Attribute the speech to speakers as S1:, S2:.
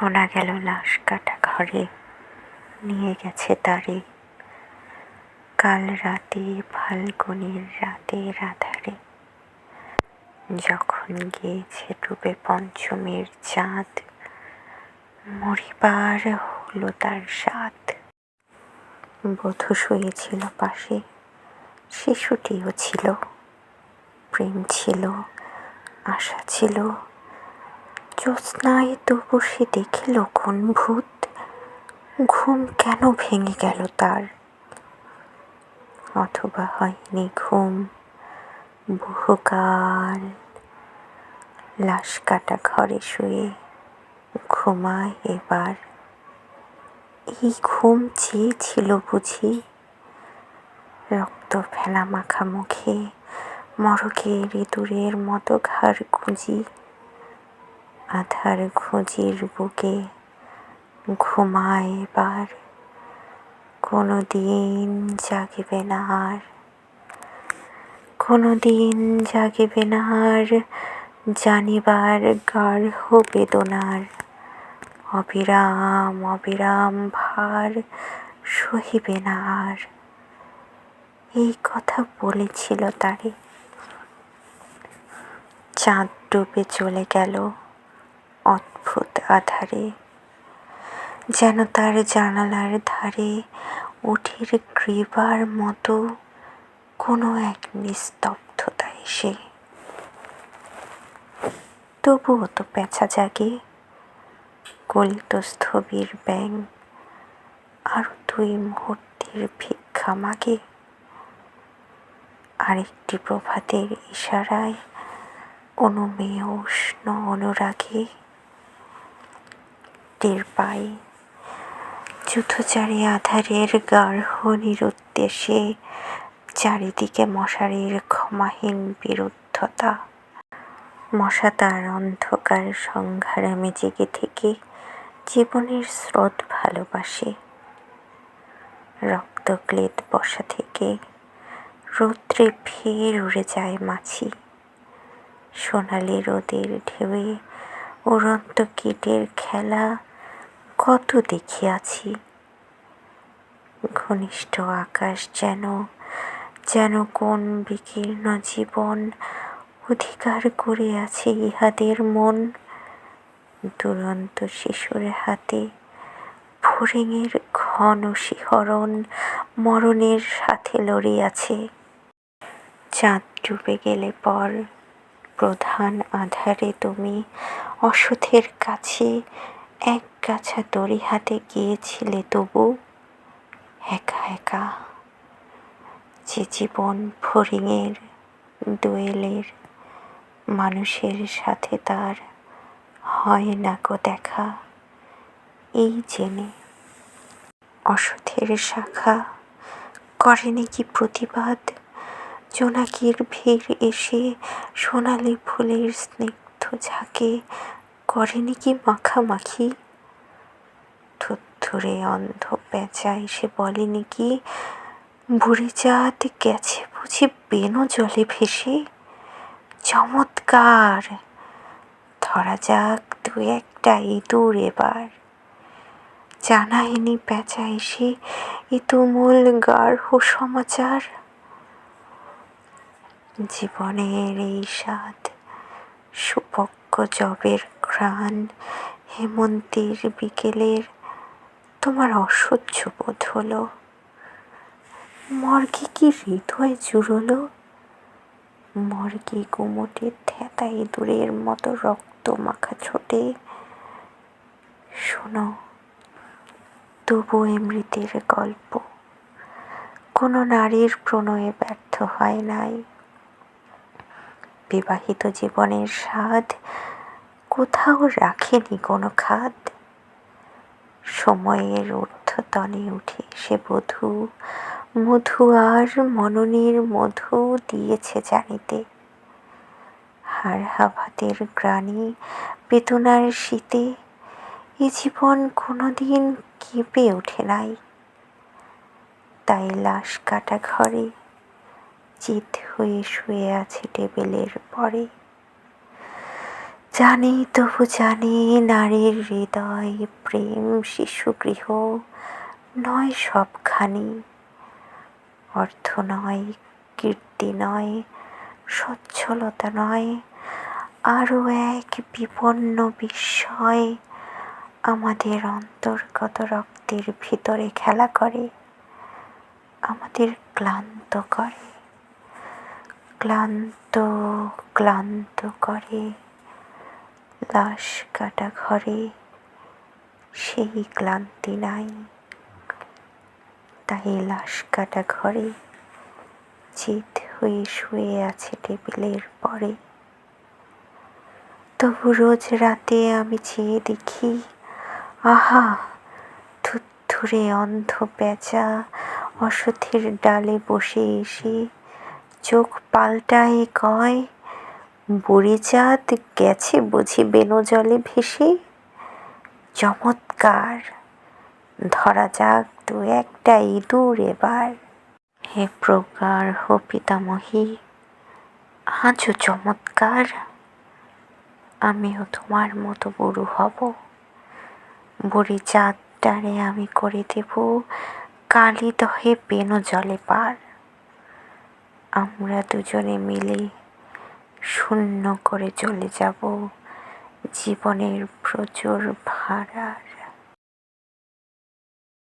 S1: শোনা গেল লাশ কাটা ঘরে নিয়ে গেছে তারে, কাল রাতে ফাল্গুনের রাতের আধারে, যখন গিয়েছে ডুবে পঞ্চমীর চাঁদ, মরিবার হলো তার সাথ। বধূ শুয়েছিল পাশে, শিশুটিও ছিল, প্রেম ছিল, আশা ছিল, জ্যোৎস্নায় তবু সে দেখিল কোন ভূত, ঘুম কেন ভেঙে গেল তার। অথবা হয়নি ঘুম বহুকাল, লাশ কাটা ঘরে শুয়ে ঘুমায় এবার। এই ঘুম চেয়েছিল বুঝি, রক্ত ফেনা মাখা মুখে মরকের ইঁদুরের মতো ঘাড় খুঁজি, আধার খুঁজির বুকে ঘুমায় এবার। কোনো দিন জাগিবে না আর, কোনো দিন জাগিবে না আর, জানিবার গার্হ বেদনার, অবিরাম অবিরাম ভার সহিবে না আর। এই কথা বলেছিল তারে। চাঁদ ডুবে চলে গেল অদ্ভুত আধারে, যেন তার জানালার ধারে উঠির গ্রীবার মতো কোনো এক নিস্তব্ধতা এসে। তবুও তো পেঁচা জাগে, গলিত স্থবির ব্যাঙ আরো 2 মুহূর্তের ভিক্ষা মাগে। আরেকটি প্রভাতের ইশারায় অনুমেয় উষ্ণ অনুরাগে টের পাই যুথচারী আধারের গার্হ নিরুদ্দেশে চারিদিকে মশারির ক্ষমাহীন বিরুদ্ধতা। মশা তার অন্ধকার সংঘারামে জেগে থেকে জীবনের স্রোত ভালোবাসে। রক্তক্লেদ বসা থেকে রৌদ্রে ফের উড়ে যায় মাছি, সোনালি রোদের ঢেউয়ে উড়ন্ত কীটের খেলা কত দেখিয়াছি। ঘনিষ্ঠ আকাশ যেন যেন কোন বিকীর্ণ জীবন অধিকার করে আছে ইহাদের মন। দুরন্ত শিশুর হাতে ফড়িংয়ের ঘন শিহরণ মরণের সাথে লড়িয়াছে। চাঁদ ডুবে গেলে পর প্রধান আধারে তুমি অসথের কাছে এক গাছা দড়ি হাতে গিয়েছিলে তবু একা একা। যে জীবন ফড়িংয়ের দোয়েলের, মানুষের সাথে তার হয় না গো দেখা। এই জেনে অসথের শাখা করেনি কি প্রতিবাদ, জোনাকির ভিড় এসে সোনালি ফুলের স্নিগ্ধ ঝাঁকে করেনি কি মাখামাখি। থুরথুরে অন্ধ পেঁচা এসে বলেনি কি বুড়ি চাঁদ গেছে বুঝি বেনো জলে ভেসে। চমৎকার, ধরা যাক 2-1টা ইঁদুর এবার। জানায়নি পেঁচা এসে এ তুমুল গার্হ সমাচার। জীবনের এই স্বাদ, সুপক্ক জবের ঘ্রাণ, হেমন্তের বিকেলের তোমার অসহ্য বোধ হলো। মর্গে কি হৃদয় জুড়লো, মর্গে গুমোটের থ্যাতা ইঁদুরের মতো রক্ত মাখা ছোটে। শোনো তবু মৃতের গল্প, কোনো নারীর প্রণয়ে ব্যর্থ হয় নাই। বিবাহিত জীবনের স্বাদ কোথাও রাখেনি কোনো খাদ। সময়ের ঊর্ধ্বতনে উঠে সে বধূ মধু আর মননের মধু দিয়েছে জানিতে। হাড় হাভাতের গ্রাণে বেদনার শীতে এ জীবন কোনোদিন কেঁপে ওঠে নাই। তাই লাশ কাটা ঘরে চিত হয়ে শুয়ে আছে টেবিলের পরে। জানি তবু জানি নারীর হৃদয় প্রেম শিশুগৃহ নয় সবখানি, অর্থ নয় কীর্তি নয় সচ্ছলতা নয়, আরও এক বিপন্ন বিস্ময় আমাদের অন্তর্গত রক্তের ভিতরে খেলা করে, আমাদের ক্লান্ত করে, ক্লান্ত ক্লান্ত করে। লাশ কাটা ঘরে সেই ক্লান্তি নাই, তাই লাশ কাটা ঘরে চিত হয়ে শুয়ে আছে টেবিলের পরে। তবু রোজ রাতে আমি চেয়ে দেখি, আহা থুরথুরে অন্ধ পেঁচা অসথের ডালে বসে এসে চোখ পাল্টায় কয়, বুড়ি চাঁদ গেছে বুঝি বেনো জলে ভেসে। চমৎকার, ধরা যাক দু একটা ইঁদুর এবার। হে প্রগাঢ় পিতামহী, আজও চমৎকার, আমিও তোমার মতো বুড়ো হব। বুড়ি চাঁদটারে আমি করে দেব কালি দহে বেনো জলে পার। আমরা দুজনে মিলে শূন্য করে চলে যাব জীবনের প্রচুর ভাড়ার